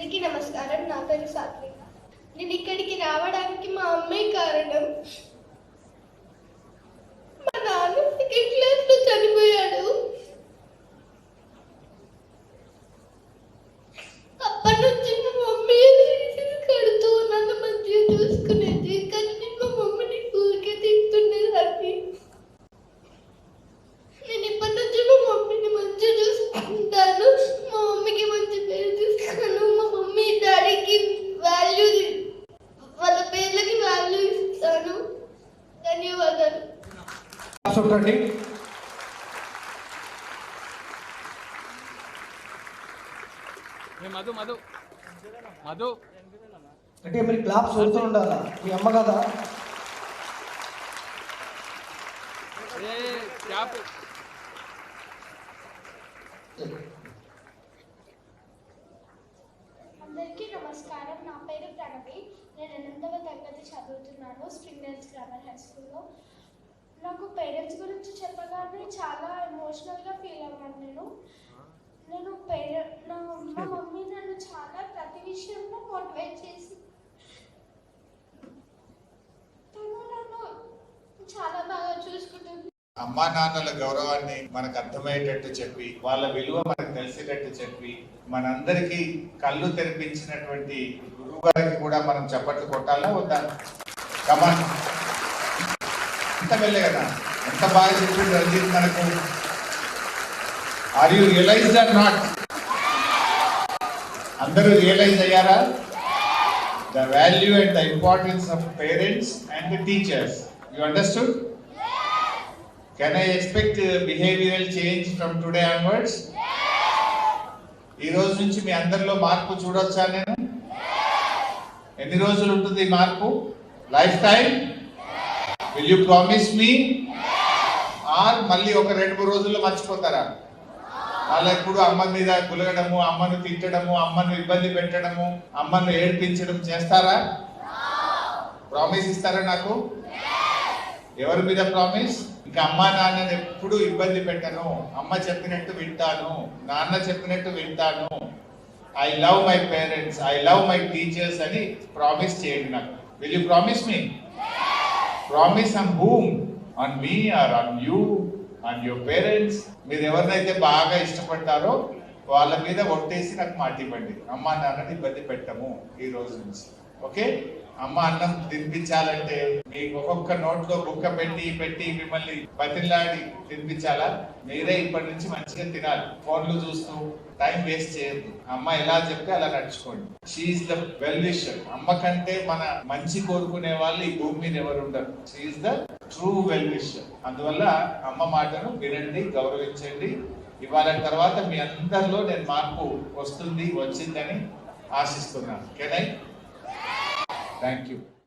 అందరికీ నమస్కారం. నా పేరు సాత్విక. నేను ఇక్కడికి రావడానికి మా అమ్మే కారణం. మా నాన్న సెకండ్ క్లాస్లో చనిపోయాడు. అప్పటి నుంచి మా మమ్మీ కడుతూ నన్ను మంచిగా చూసుకునేది. కానీ నేను మా మమ్మీని ఊరికే తింటునేదాన్ని. నేను ఇప్పటి నుంచి మా మమ్మీని మంచిగా చూసుకుంటాను. మా మమ్మీకి మంచి పేరు తీస్తాను. మా మమ్మీ డాడీకి వాల్యూ, వాళ్ళ పేర్లకి వాల్యూ ఇస్తాను. ధన్యవాదాలు. మధు మధు మధు అంటే మీరు క్లాప్స్ కొడుతూ ఉండాలా? మీ అమ్మ కదా అందరికీ నమస్కారం. నా పేరు ప్రణవి. నేను 8వ తరగతి చదువుతున్నాను స్ప్రింగ్ డేల్స్ గ్రామర్ హై స్కూల్లో. నాకు పేరెంట్స్ గురించి చెప్పగానే చాలా ఎమోషనల్గా ఫీల్ అవ్వను. మా మమ్మీ నన్ను చాలా ప్రతి విషయంలో మోటివేట్ చేసి తను నన్ను చాలా బాగా చూసుకుంటుంది. అమ్మా నాన్నల గౌరవాన్ని మనకు అర్థమయ్యేటట్టు చెప్పి, వాళ్ళ విలువ మనకు తెలిసేటట్టు చెప్పి, మనందరికీ కళ్ళు తెరిపించినటువంటి గురువు గారికి కూడా మనం చప్పట్లు కొట్టాలా వద్దా? కమాన్, ఎంత వెళ్ళే కదా, ఎంత బాగా చెప్పింది రంజిత్ మనకు. Are you realised or not? అందరూ రియలైజ్ అయ్యారా? The value and the importance of parents and the teachers. You understood? Can I expect behavioral change from today onwards? ఈ రోజు నుంచి మీ అందరిలో మార్పు చూడొచ్చా నేను? ఎన్ని రోజులు ఉంటుంది మార్పు? Life time? Will you promise me? Or మళ్ళీ ఒక 2-3 రోజుల్లో మర్చిపోతారా? వాళ్ళ ఎప్పుడు అమ్మ మీద గులగడము, అమ్మను తిట్టడము, అమ్మను ఇబ్బంది పెట్టడము, అమ్మను ఏడ్పించడం చేస్తారా? ప్రామిస్ ఇస్తారా నాకు? ఎవరి మీద ప్రామిస్? ఇంకా అమ్మ నాన్నని ఎప్పుడు ఇబ్బంది పెట్టను, అమ్మ చెప్పినట్టు వింటాను, నాన్న చెప్పినట్టు వింటాను, I love my parents, I love my teachers అని ప్రామిస్ చేయండి నాకు. Will you promise me? Promise on whom? On me or on you, on your parents? మీరు ఎవరినైతే బాగా ఇష్టపడతారో వాళ్ళ మీద ఒట్టేసి నాకు మాట ఇవ్వండి. అమ్మ నాన్నని ఇబ్బంది పెట్టము ఈ రోజు నుంచి. ఓకే? అమ్మ అన్నం తినిపించాలంటే మీకు ఒక్కొక్క నోట్లో బుక్క పెట్టి మిమ్మల్ని బతిలాడి తినిపించాలా? మీరే ఇప్పటి నుంచి మంచిగా తినాలి. ఫోన్లు చూస్తూ టైం వేస్ట్ చేయొద్దు. అమ్మ ఎలా చెప్తే అలా నడుచుకోండి. She is the well wisher. అమ్మ కంటే మన మంచి కోరుకునే వాళ్ళు ఈ భూమి మీద ఎవరు ఉండరు. She is the true well wisher. అందువల్ల అమ్మ మాటను వినండి, గౌరవించండి. ఇవాళ తర్వాత మీ అందరిలో నేను మార్పు వచ్చిందని ఆశిస్తున్నాను. Can I? Thank you.